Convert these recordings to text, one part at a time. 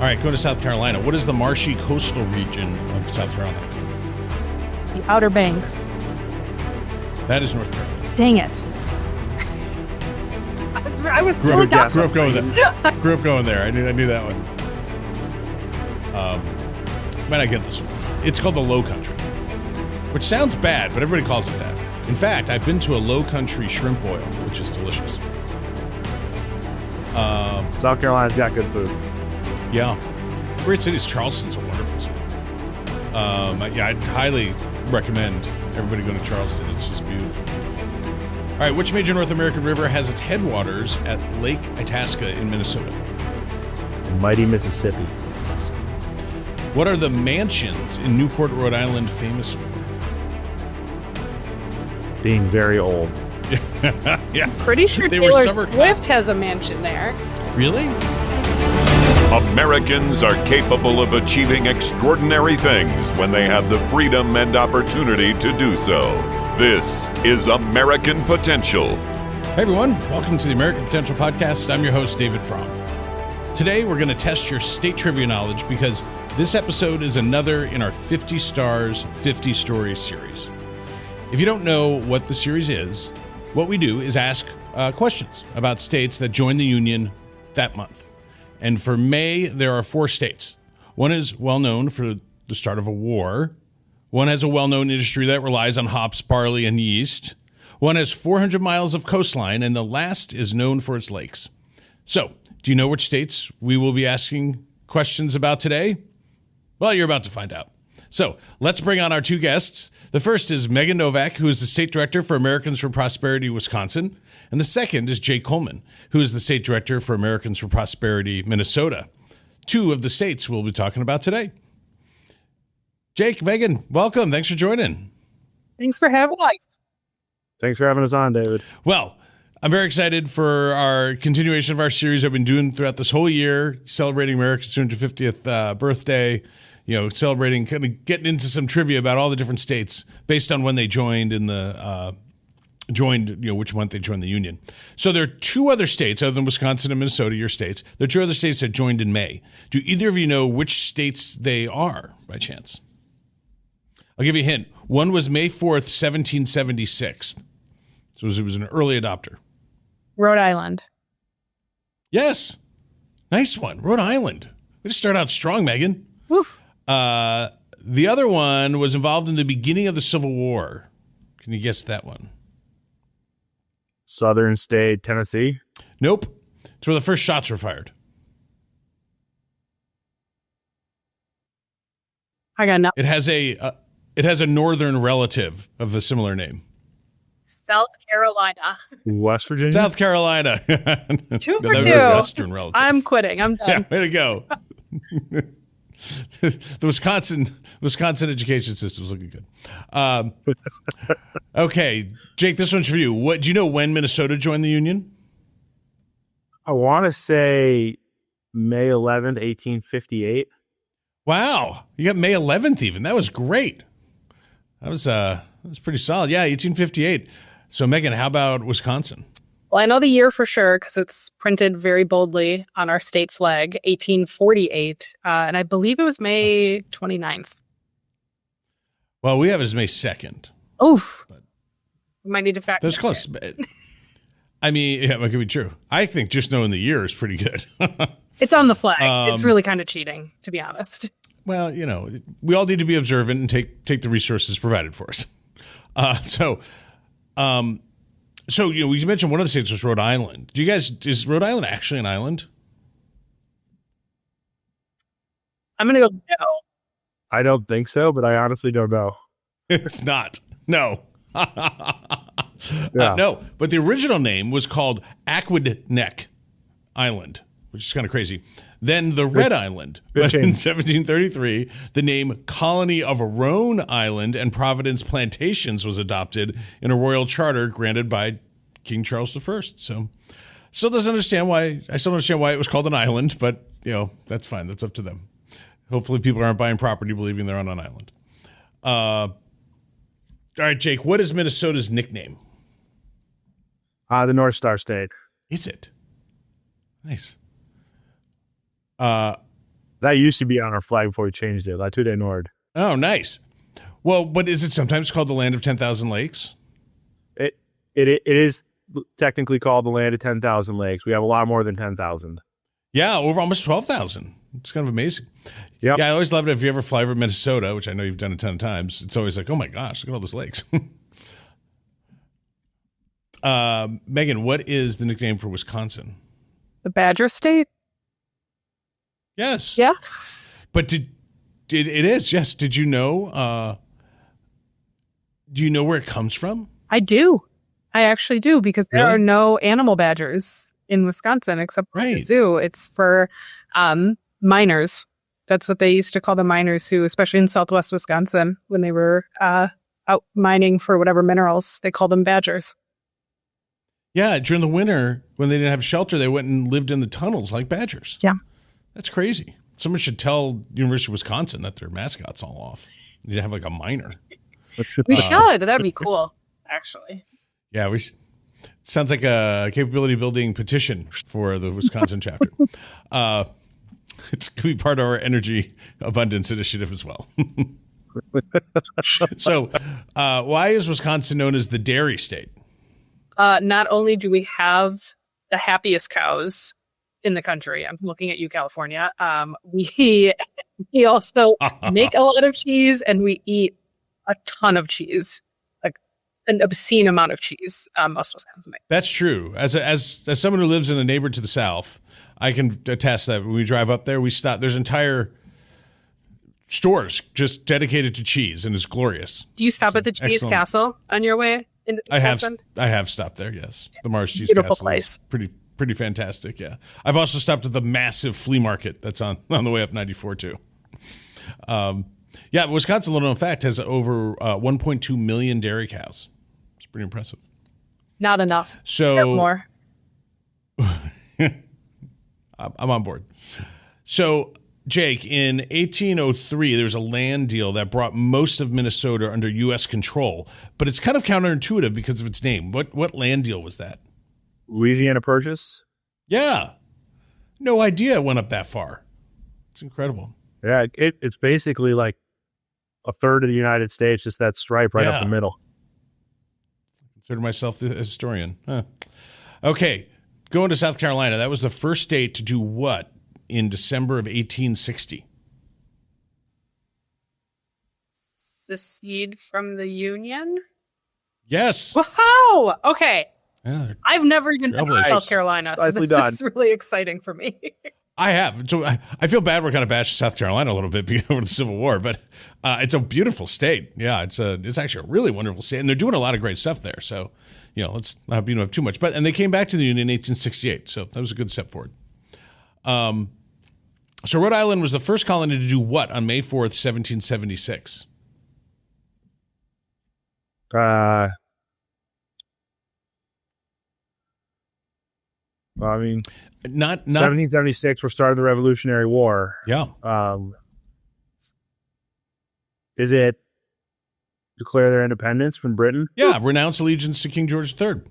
All right, go to South Carolina. What is the marshy coastal region of South Carolina? The Outer Banks. That is North Carolina. Dang it. I would grew up going there. Grew up going there. I knew that one. Might not get this one. It's called the Low Country, which sounds bad, but everybody calls it that. In fact, I've been to a Low Country shrimp boil, which is delicious. South Carolina's got good food. Yeah. Great cities. Charleston's a wonderful city. I'd highly recommend everybody go to Charleston. It's just beautiful. All right, which major North American river has its headwaters at Lake Itasca in Minnesota? Mighty Mississippi. What are the mansions in Newport, Rhode Island famous for? Being very old. Yes. Pretty sure Taylor Swift has a mansion there. Really? Americans are capable of achieving extraordinary things when they have the freedom and opportunity to do so. This is American Potential. Hey everyone, welcome to the American Potential Podcast. I'm your host, David Fromm. Today we're going to test your state trivia knowledge because this episode is another in our 50 Stars, 50 Stories series. If you don't know what the series is, what we do is ask questions about states that joined the Union that month. And for May, there are 4 states. One is well known for the start of a war. One has a well-known industry that relies on hops, barley, and yeast. One has 400 miles of coastline, and the last is known for its lakes. So, do you know which states we will be asking questions about today? Well, you're about to find out. So, let's bring on our 2 guests. The first is Megan Novak, who is the State Director for Americans for Prosperity, Wisconsin. And the second is Jake Coleman, who is the State Director for Americans for Prosperity, Minnesota. 2 of the states we'll be talking about today. Jake, Megan, welcome. Thanks for joining. Thanks for having us. Thanks for having us on, David. Well, I'm very excited for our continuation of our series I've been doing throughout this whole year, celebrating America's 250th birthday, celebrating, kind of getting into some trivia about all the different states based on when they joined in the which month they joined the Union. So there are 2 other states other than Wisconsin and Minnesota, your states. There are 2 other states that joined in May. Do either of you know which states they are by chance? I'll give you a hint. One was May 4th, 1776. So it was an early adopter. Rhode Island. Yes. Nice one. Rhode Island. We just start out strong, Megan. Woof. The other one was involved in the beginning of the Civil War. Can you guess that one? Southern state, Tennessee. Nope. It's where the first shots were fired. I got nothing. It has a northern relative of a similar name. South Carolina. West Virginia? South Carolina. 2 for 2. Western relative. I'm quitting. I'm done. Yeah, way to go. The Wisconsin education system is looking good. Okay, Jake, this one's for you. Do you know when Minnesota joined the Union? I want to say May 11th, 1858. Wow, you got May 11th even. That was great. That was pretty solid. Yeah, 1858. So, Megan, how about Wisconsin? Well, I know the year for sure because it's printed very boldly on our state flag, 1848. And I believe it was May 29th. Well, we have it as May 2nd. Oof. We might need to factor that's close. I mean, yeah, that could be true. I think just knowing the year is pretty good. It's on the flag. It's really kind of cheating, to be honest. Well, we all need to be observant and take the resources provided for us. So we mentioned one of the states was Rhode Island. Is Rhode Island actually an island? I'm going to go no. I don't think so, but I honestly don't know. It's not. No. Yeah. No, but the original name was called Aquidneck Island, which is kind of crazy. Then the Red Island. But in 1733, the name Colony of Roan Island and Providence Plantations was adopted in a royal charter granted by King Charles I. So still doesn't understand why. I still don't understand why it was called an island, but that's fine. That's up to them. Hopefully people aren't buying property believing they're on an island. All right, Jake, what is Minnesota's nickname? The North Star State. Is it? Nice. That That used to be on our flag before we changed it. La Tude Nord. Oh, nice. Well, but is it sometimes called the land of 10,000 lakes? It is technically called the land of 10,000 lakes. We have a lot more than 10,000. Yeah, over almost 12,000. It's kind of amazing. Yep. Yeah, I always love it if you ever fly over Minnesota, which I know you've done a ton of times. It's always like, oh my gosh, look at all those lakes. Megan, what is the nickname for Wisconsin? The Badger State? Yes. Yes. But it is, yes. Did you know, do you know where it comes from? I do. I actually do, because there Really? are no animal badgers in Wisconsin except for the Right. zoo. It's for miners. That's what they used to call the miners who, especially in southwest Wisconsin, when they were out mining for whatever minerals, they called them badgers. Yeah, during the winter, when they didn't have shelter, they went and lived in the tunnels like badgers. Yeah. That's crazy. Someone should tell University of Wisconsin that their mascot's all off. You have like a miner. We should. That'd be cool, actually. Yeah, sounds like a capability building petition for the Wisconsin chapter. It's going to be part of our energy abundance initiative as well. So, why is Wisconsin known as the dairy state? Not only do we have the happiest cows in the country, I'm looking at you, California. We also make a lot of cheese, and we eat a ton of cheese, like an obscene amount of cheese. Most Wisconsin make. That's true. As someone who lives in a neighbor to the south, I can attest that when we drive up there, we stop. There's entire stores just dedicated to cheese, and it's glorious. Do you stop at the Cheese excellent. Castle on your way into Wisconsin? I have stopped there. Yes, the Mars Cheese Beautiful Castle is pretty fantastic. Yeah, I've also stopped at the massive flea market that's on the way up 94 too. Yeah, Wisconsin, little known fact, has over 1.2 million dairy cows. It's pretty impressive. Not enough. So More. I'm on board. So, Jake, in 1803, there's a land deal that brought most of Minnesota under U.S. control, but it's kind of counterintuitive because of its name. What land deal was that? Louisiana Purchase? Yeah. No idea it went up that far. It's incredible. Yeah, it's basically like a third of the United States, just that stripe right up the middle. Consider myself the historian. Huh. Okay, going to South Carolina. That was the first state to do what in December of 1860? Secede from the Union? Yes. Wow. Okay. Yeah, I've never even been to trailblazers. South Carolina, so Nicely this done. is really exciting for me. I have. So I feel bad we're kind of bashing South Carolina a little bit over the Civil War, but it's a beautiful state. Yeah, it's actually a really wonderful state, and they're doing a lot of great stuff there. So, let's not beat them up too much. And they came back to the Union in 1868, so that was a good step forward. So Rhode Island was the first colony to do what on May 4th, 1776? Well, I mean, Not 1776, we're starting the Revolutionary War. yeah. Is it declare their independence from Britain? Yeah, renounce allegiance to King George III.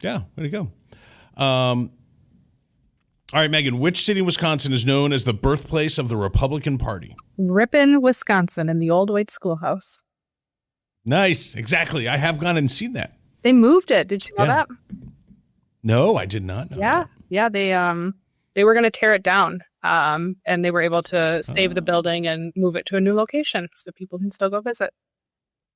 Yeah, way to go. All right, Megan, which city in Wisconsin is known as the birthplace of the Republican Party? Ripon, Wisconsin, in the old white schoolhouse. Nice. Exactly. I have gone and seen that. They moved it. Did you know Yeah. that? No, I did not know that. Yeah. They were going to tear it down, and they were able to save the building and move it to a new location so people can still go visit.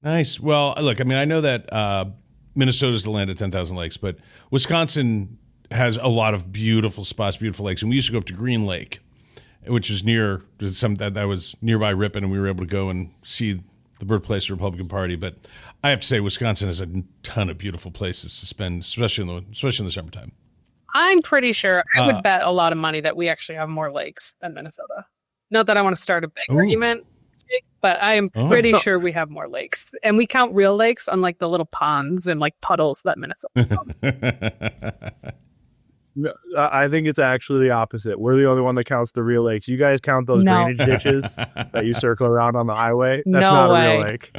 Nice. Well, look, I mean, I know that Minnesota's the land of 10,000 lakes, but Wisconsin has a lot of beautiful spots, beautiful lakes. And we used to go up to Green Lake, which is near that was nearby Ripon, and we were able to go and see the birthplace of the Republican Party. But I have to say, Wisconsin has a ton of beautiful places to spend, especially in the summertime. I'm pretty sure I would bet a lot of money that we actually have more lakes than Minnesota. Not that I want to start a big argument, but I am pretty sure we have more lakes. And we count real lakes, unlike the little ponds and like puddles that Minnesota counts. I think it's actually the opposite. We're the only one that counts the real lakes. You guys count those No. drainage ditches that you circle around on the highway. That's No not a way. real lake.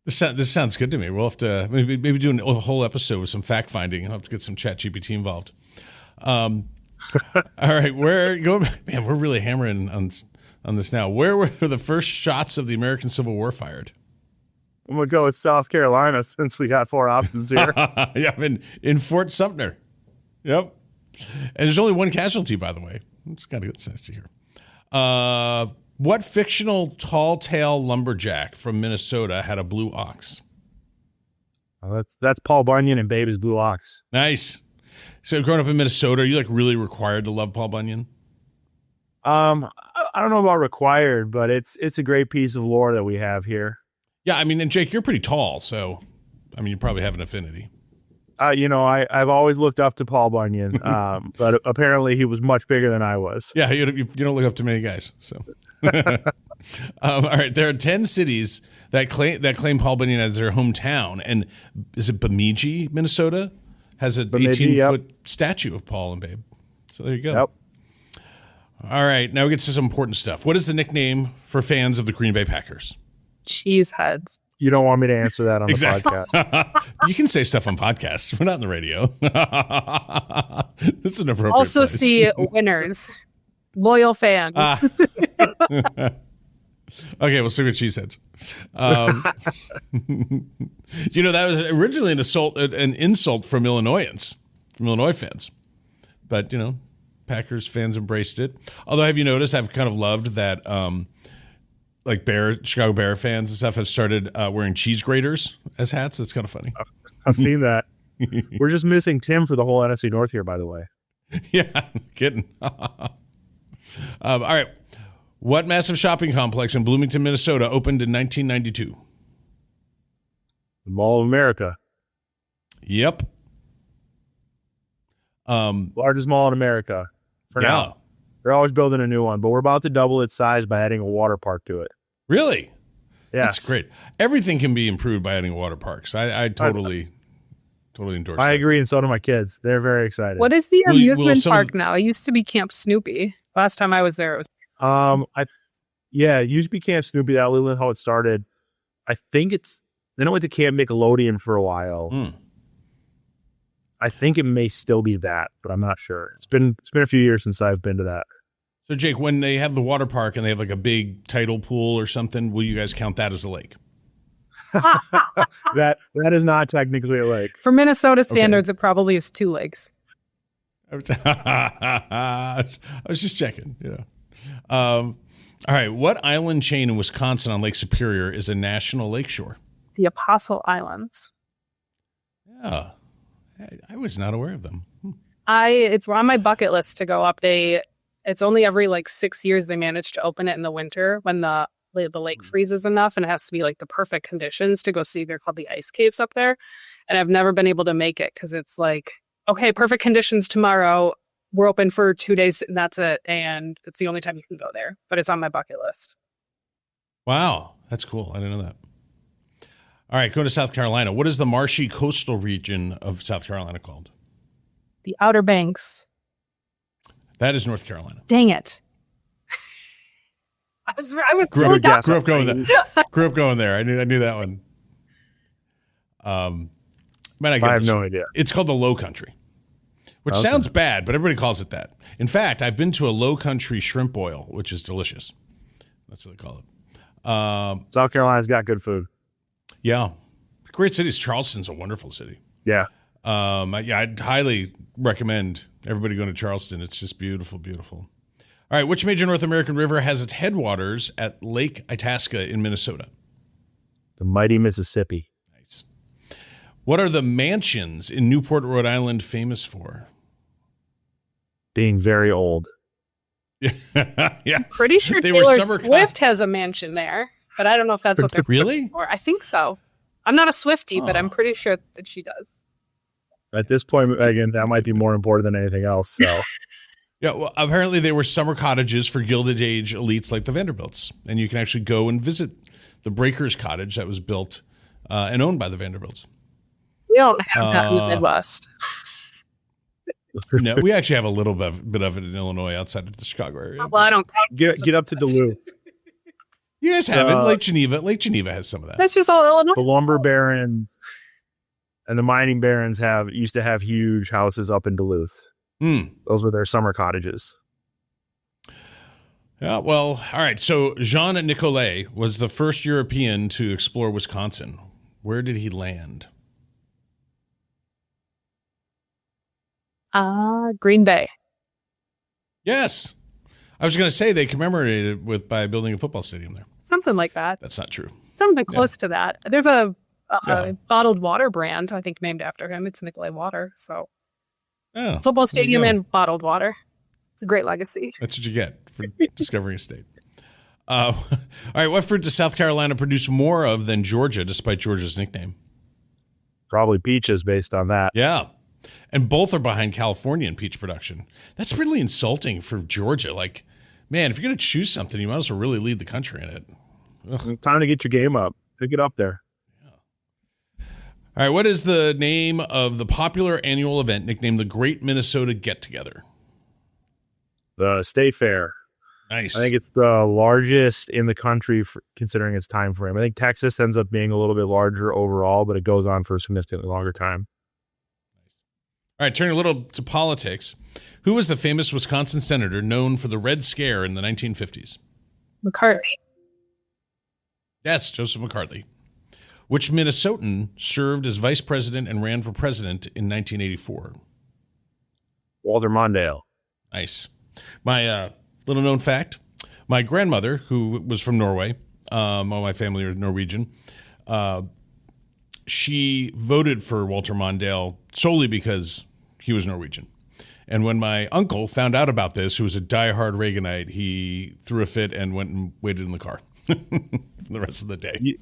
This sounds good to me. We'll have to maybe do a whole episode with some fact finding. I'll have to get some Chat GPT involved. All right, where go? Man, we're really hammering on this now. Where were the first shots of the American Civil War fired? I'm gonna go with South Carolina since we got 4 options here. Yeah, in Fort Sumter. Yep. And there's only one casualty, by the way. It's kind of good sense to hear. What fictional tall tale lumberjack from Minnesota had a blue ox? Oh, that's Paul Bunyan and Babe is Blue Ox. Nice. So growing up in Minnesota, are you like really required to love Paul Bunyan? I don't know about required, but it's a great piece of lore that we have here. Yeah, I mean, and Jake, you're pretty tall, so I mean, you probably have an affinity. I've always looked up to Paul Bunyan, but apparently he was much bigger than I was. Yeah, you don't look up to many guys. So, all right, there are 10 cities that claim Paul Bunyan as their hometown, and is it Bemidji, Minnesota, has an 18-foot statue of Paul and Babe. So there you go. Yep. All right, now we get to some important stuff. What is the nickname for fans of the Green Bay Packers? Cheeseheads. You don't want me to answer that on the podcast. You can say stuff on podcasts. We're not on the radio. This is an appropriate Also place. see winners. Loyal fans. Okay, we'll stick with cheeseheads. That was originally an insult from Illinois fans. But, Packers fans embraced it. Although, have you noticed, I've kind of loved that Chicago Bear fans and stuff have started wearing cheese graters as hats. That's kind of funny. I've seen that. We're just missing Tim for the whole NFC North here, by the way. Yeah, I'm kidding. All right. What massive shopping complex in Bloomington, Minnesota opened in 1992? The Mall of America. Yep. Largest mall in America for now. They're always building a new one, but we're about to double its size by adding a water park to it. Really? Yes. That's great. Everything can be improved by adding water parks. I totally endorse that. I agree, and so do my kids. They're very excited. What is the amusement park now? It used to be Camp Snoopy. Last time I was there, it was. It used to be Camp Snoopy. That was how it started. I think then it went to Camp Nickelodeon for a while. I think it may still be that, but I'm not sure. It's been a few years since I've been to that. So, Jake, when they have the water park and they have like a big tidal pool or something, will you guys count that as a lake? That is not technically a lake. For Minnesota standards, It probably is 2 lakes. I was just checking. Yeah. All right. What island chain in Wisconsin on Lake Superior is a national lakeshore? The Apostle Islands. Yeah. I was not aware of them. It's on my bucket list to go up. It's only every 6 years they manage to open it in the winter when the lake freezes enough, and it has to be the perfect conditions to go see. They're called the ice caves up there, and I've never been able to make it because it's okay, perfect conditions tomorrow. We're open for 2 days, and that's it. And it's the only time you can go there, but it's on my bucket list. Wow, that's cool. I didn't know that. All right, go to South Carolina. What is the marshy coastal region of South Carolina called? The Outer Banks. That is North Carolina. Dang it. I was grew up going there. Grew up going there. I knew that one. I have no idea. It's called the Low Country, which sounds bad, but everybody calls it that. In fact, I've been to a Low Country shrimp boil, which is delicious. That's what they call it. South Carolina's got good food. Yeah. Great cities. Charleston's a wonderful city. Yeah. I'd highly recommend everybody going to Charleston. It's just beautiful, beautiful. All right. Which major North American river has its headwaters at Lake Itasca in Minnesota? The mighty Mississippi. Nice. What are the mansions in Newport, Rhode Island famous for? Being very old. Yes. Pretty sure Taylor Swift has a mansion there, but I don't know if that's what they're really for. I think so. I'm not a Swiftie, but I'm pretty sure that she does. At this point, Megan, that might be more important than anything else. So, yeah. Well, apparently they were summer cottages for Gilded Age elites like the Vanderbilts, and you can actually go and visit the Breakers Cottage that was built and owned by the Vanderbilts. We don't have that in the Midwest. No, we actually have a little bit of it in Illinois, outside of the Chicago area. Well, I don't get up to Duluth. You guys have it. Lake Geneva has some of that. That's just all Illinois. The lumber barons and the mining barons used to have huge houses up in Duluth. Those were their summer cottages. Yeah, well, all right. So Jean Nicolet was the first European to explore Wisconsin. Where did he land? Green Bay. Yes. I was going to say they commemorated it by building a football stadium there. Something like that. That's not true. Something close to that. There's a bottled water brand, I think, named after him. It's Nicolet Water. So football stadium and bottled water. It's a great legacy. That's what you get for discovering a state. All right. What fruit does South Carolina produce more of than Georgia, despite Georgia's nickname? Probably peaches based on that. Yeah. And both are behind California in peach production. That's really insulting for Georgia. Like, man, if you're going to choose something, you might as well really lead the country in it. Ugh. Time to get your game up. Pick it up there. Yeah. All right. What is the name of the popular annual event nicknamed the Great Minnesota Get-Together? The State Fair. Nice. I think it's the largest in the country considering its time frame. I think Texas ends up being a little bit larger overall, but it goes on for a significantly longer time. All right, turning a little to politics. Who was the famous Wisconsin senator known for the Red Scare in the 1950s? McCarthy. Yes, Joseph McCarthy. Which Minnesotan served as vice president and ran for president in 1984? Walter Mondale. Nice. My little known fact, my grandmother, who was from Norway, all my family are Norwegian, she voted for Walter Mondale solely because he was Norwegian. And when my uncle found out about this, who was a diehard Reaganite, he threw a fit and went and waited in the car for the rest of the day.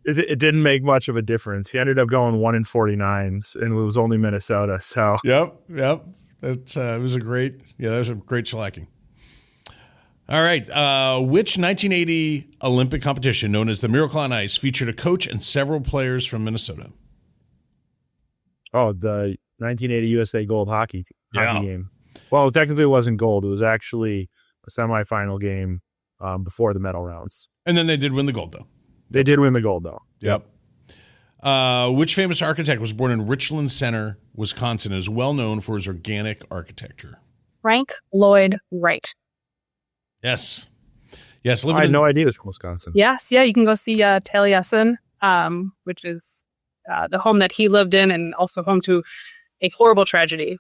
It didn't make much of a difference. He ended up going 1-49, and it was only Minnesota. So Yep. It was a great shellacking. All right. Which 1980 Olympic competition known as the Miracle on Ice featured a coach and several players from Minnesota? Oh, the 1980 USA Gold hockey game. Well, technically it wasn't gold. It was actually a semifinal game before the medal rounds. And then they did win the gold, though. They did win the gold, though. Yep. Which famous architect was born in Richland Center, Wisconsin, and is well known for his organic architecture? Frank Lloyd Wright. Yes. I had no idea it was from Wisconsin. Yes, yeah, you can go see Taliesin, which is the home that he lived in, and also home to a horrible tragedy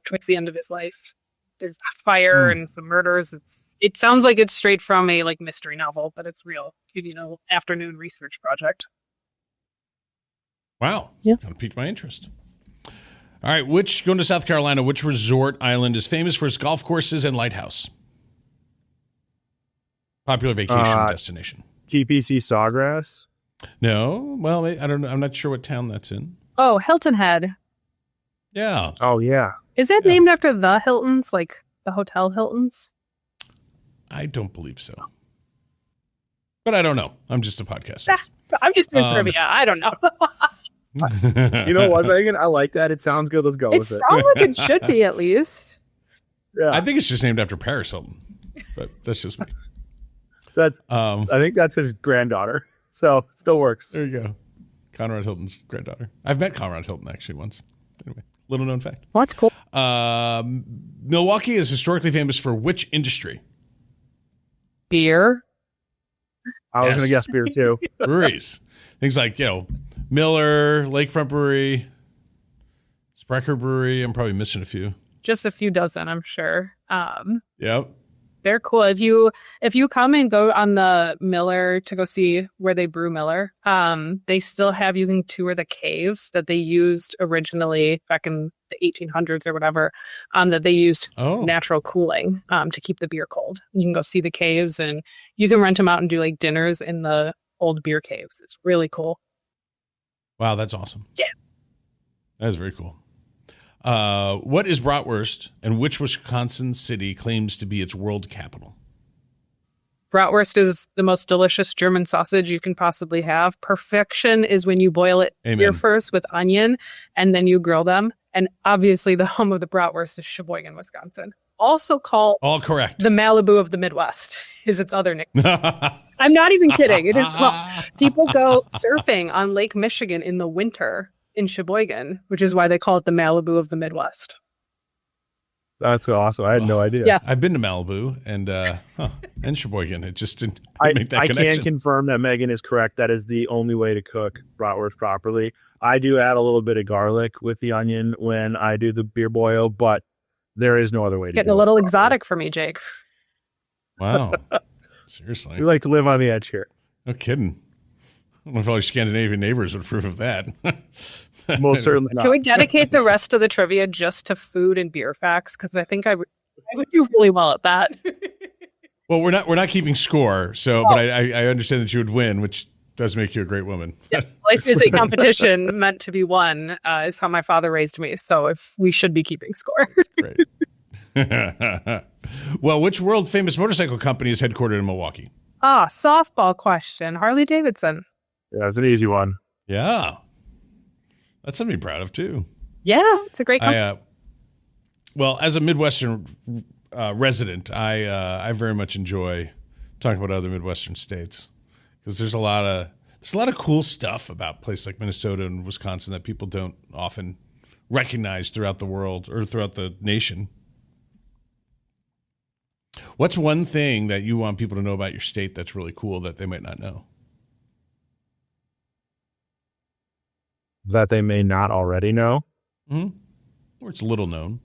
towards the end of his life. There's a fire and some murders. It sounds like it's straight from a mystery novel, but it's real. Afternoon research project. Wow. Yeah. Kind of piqued my interest. All right. Going to South Carolina, which resort island is famous for its golf courses and lighthouse? Popular vacation destination. TPC Sawgrass? No. Well, I don't know. I'm not sure what town that's in. Oh, Hilton Head. Yeah. Oh, yeah. Is it named after the Hiltons, like the Hotel Hiltons? I don't believe so. But I don't know. I'm just a podcaster. I'm just doing trivia. I don't know. You know what, Megan? I like that. It sounds good. Let's go with it. It sounds like it should be, at least. Yeah. I think it's just named after Paris Hilton. But that's just me. I think that's his granddaughter. So it still works. There you go. Conrad Hilton's granddaughter. I've met Conrad Hilton actually once. Anyway, little known fact. Well, that's cool. Milwaukee is historically famous for which industry? Beer. I was going to guess beer too. Breweries. Things like, Miller, Lakefront Brewery, Sprecher Brewery. I'm probably missing a few. Just a few dozen, I'm sure. Yep. They're cool. If you come and go on the Miller to go see where they brew Miller, they still have, you can tour the caves that they used originally back in the 1800s or whatever, that they used natural cooling to keep the beer cold. You can go see the caves, and you can rent them out and do dinners in the old beer caves. It's really cool. Wow, that's awesome. Yeah. That is very cool. What is bratwurst, and which Wisconsin city claims to be its world capital? Bratwurst is the most delicious German sausage you can possibly have. Perfection is when you boil it here first with onion, and then you grill them. And obviously the home of the bratwurst is Sheboygan, Wisconsin. Also called all correct. The Malibu of the Midwest is its other nickname. I'm not even kidding. It is people go surfing on Lake Michigan in the winter in Sheboygan, which is why they call it the Malibu of the Midwest. That's awesome. I had no idea. Yes. I've been to Malibu and Sheboygan. It just didn't make that I connection. can confirm that Megan is correct. That is the only way to cook bratwurst properly. I do add a little bit of garlic with the onion when I do the beer boil, but there is no other way to do it. Getting a little exotic for me, Jake. Wow. Seriously. We like to live on the edge here. No kidding. I don't know if all your Scandinavian neighbors would approve of that. Most certainly not. Can we dedicate the rest of the trivia just to food and beer facts? Because I think I would do really well at that. Well, we're not keeping score, so but I understand that you would win, which does make you a great woman. Yeah, life is a competition meant to be won, is how my father raised me. So if we should be keeping score. Great. Well, which world famous motorcycle company is headquartered in Milwaukee? Softball question. Harley Davidson. Yeah, it's an easy one. Yeah. That's something to be proud of, too. Yeah, it's a great company. Well, as a Midwestern resident, I very much enjoy talking about other Midwestern states because there's a lot of cool stuff about places like Minnesota and Wisconsin that people don't often recognize throughout the world or throughout the nation. What's one thing that you want people to know about your state that's really cool that they might not know? That they may not already know. Mm-hmm. Or it's little known.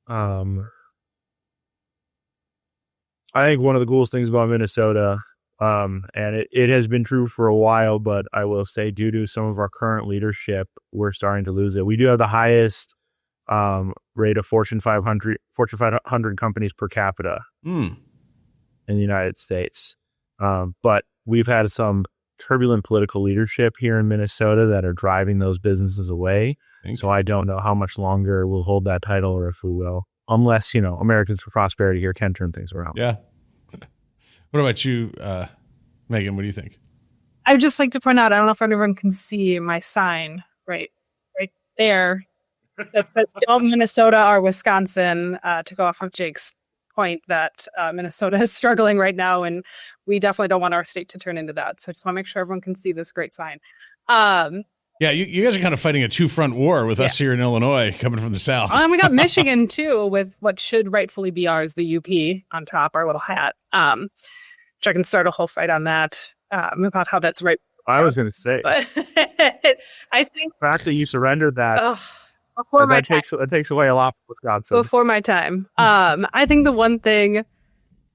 I think one of the coolest things about Minnesota, and it has been true for a while, but I will say due to some of our current leadership, we're starting to lose it. We do have the highest rate of Fortune 500 companies per capita in the United States. But we've had some turbulent political leadership here in Minnesota that are driving those businesses away. So I don't know how much longer we'll hold that title or if we will, unless, Americans for Prosperity here can turn things around. Yeah. What about you, Megan? What do you think? I'd just like to point out, I don't know if everyone can see my sign right there. That says Minnesota or Wisconsin, to go off of Jake's point that Minnesota is struggling right now, and we definitely don't want our state to turn into that. So I just want to make sure everyone can see this great sign. Yeah, you guys are kind of fighting a two-front war with us here in Illinois coming from the South. And we got Michigan, too, with what should rightfully be ours, the UP on top, our little hat. Which I can start a whole fight on that about how that's right. I was going to say. But I think the fact that you surrendered that, that takes away a lot from Wisconsin. Before my time. I think the one thing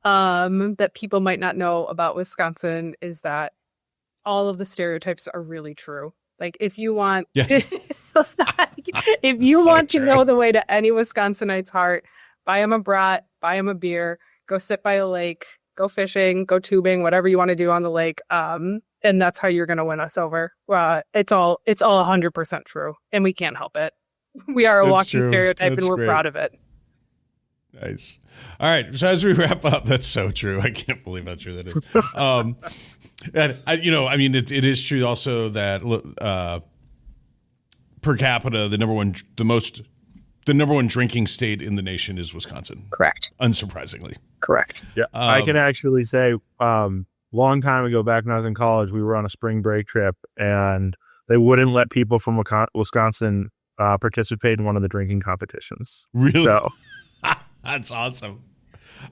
that people might not know about Wisconsin is that all of the stereotypes are really true. Like if you want, if you want to know the way to any Wisconsinite's heart, buy him a brat, buy him a beer, go sit by a lake, go fishing, go tubing, whatever you want to do on the lake. And that's how you're going to win us over. It's all 100% true, and we can't help it. We are a walking stereotype, and we're proud of it. Nice. All right. So as we wrap up, that's so true. I can't believe how true that is. And it is true also that per capita, the number one drinking state in the nation is Wisconsin. Correct. Unsurprisingly. Correct. Yeah. I can actually say, long time ago, back when I was in college, we were on a spring break trip, and they wouldn't let people from Wisconsin participate in one of the drinking competitions. Really? So that's awesome.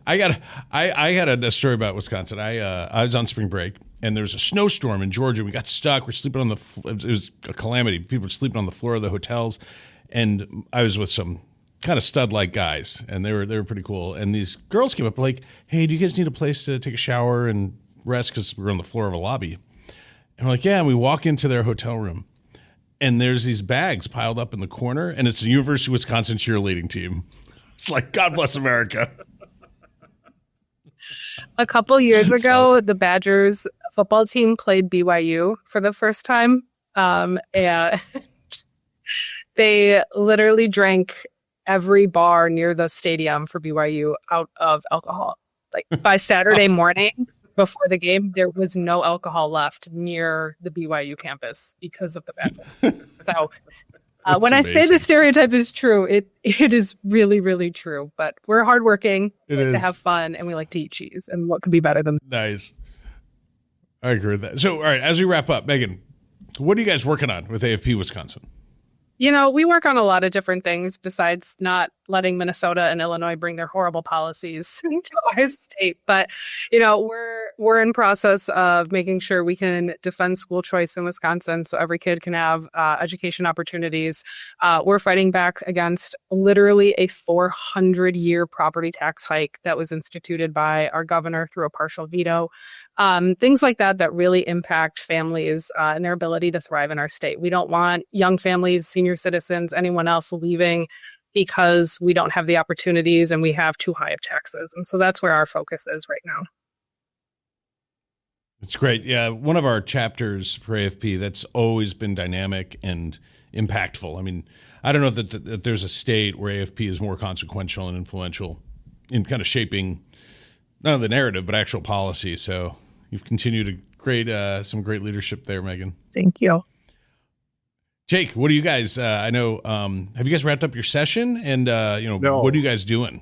I got a story about Wisconsin. I was on spring break, and there was a snowstorm in Georgia. We got stuck. We're sleeping on it was a calamity. People were sleeping on the floor of the hotels, and I was with some kind of stud-like guys, and they were pretty cool. And these girls came up like, "Hey, do you guys need a place to take a shower and rest?" Because we were on the floor of a lobby. And we're like, "Yeah." And we walk into their hotel room, and there's these bags piled up in the corner, and it's the University of Wisconsin cheerleading team. It's like, God bless America. A couple years ago, the Badgers football team played BYU for the first time. And they literally drank every bar near the stadium for BYU out of alcohol. Like by Saturday morning before the game, there was no alcohol left near the BYU campus because of the Badgers. So when I say the stereotype is true, it is really, really true. But we're hardworking, we like to have fun, and we like to eat cheese. And what could be better than that? Nice. I agree with that. So, all right, as we wrap up, Megan, what are you guys working on with AFP Wisconsin? We work on a lot of different things besides not letting Minnesota and Illinois bring their horrible policies to our state. But, you know, we're in process of making sure we can defend school choice in Wisconsin so every kid can have education opportunities. We're fighting back against literally a 400-year property tax hike that was instituted by our governor through a partial veto. Things like that really impact families and their ability to thrive in our state. We don't want young families, senior citizens, anyone else leaving because we don't have the opportunities and we have too high of taxes. And so that's where our focus is right now. It's great. Yeah, one of our chapters for AFP that's always been dynamic and impactful. I mean, I don't know that there's a state where AFP is more consequential and influential in kind of shaping not only the narrative, but actual policy. So you've continued to create some great leadership there, Megan. Thank you. Jake, what do you guys, I know, have you guys wrapped up your session? And, No. What are you guys doing?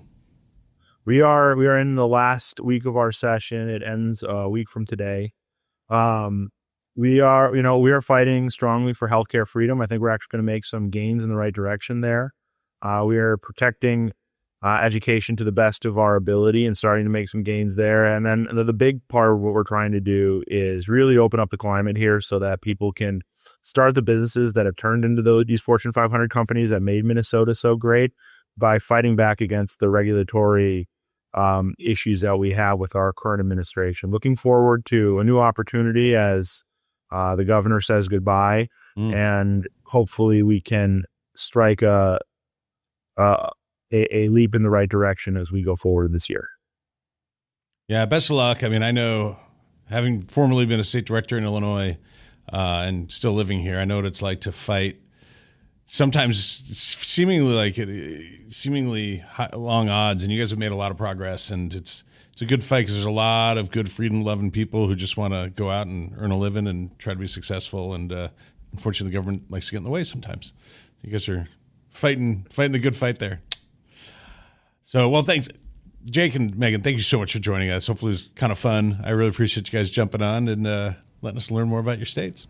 We are in the last week of our session. It ends a week from today. We are fighting strongly for healthcare freedom. I think we're actually going to make some gains in the right direction there. We are protecting education to the best of our ability and starting to make some gains there. And then the big part of what we're trying to do is really open up the climate here so that people can start the businesses that have turned into these Fortune 500 companies that made Minnesota so great by fighting back against the regulatory issues that we have with our current administration. Looking forward to a new opportunity as the governor says goodbye, and hopefully we can strike a leap in the right direction as we go forward this year. Yeah, best of luck. I mean, I know, having formerly been a state director in Illinois and still living here, I know what it's like to fight sometimes seemingly long odds, and you guys have made a lot of progress, and it's a good fight because there's a lot of good freedom-loving people who just want to go out and earn a living and try to be successful, and unfortunately the government likes to get in the way sometimes. You guys are fighting the good fight there. So, well, thanks, Jake and Megan. Thank you so much for joining us. Hopefully it was kind of fun. I really appreciate you guys jumping on and letting us learn more about your states.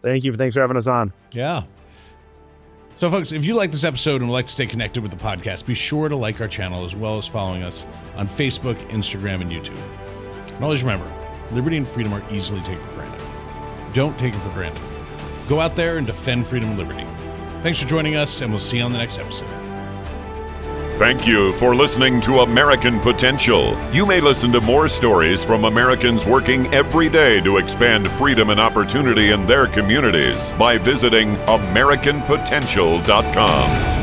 Thank you. Thanks for having us on. Yeah. So, folks, if you like this episode and would like to stay connected with the podcast, be sure to like our channel as well as following us on Facebook, Instagram, and YouTube. And always remember, liberty and freedom are easily taken for granted. Don't take it for granted. Go out there and defend freedom and liberty. Thanks for joining us, and we'll see you on the next episode. Thank you for listening to American Potential. You may listen to more stories from Americans working every day to expand freedom and opportunity in their communities by visiting AmericanPotential.com.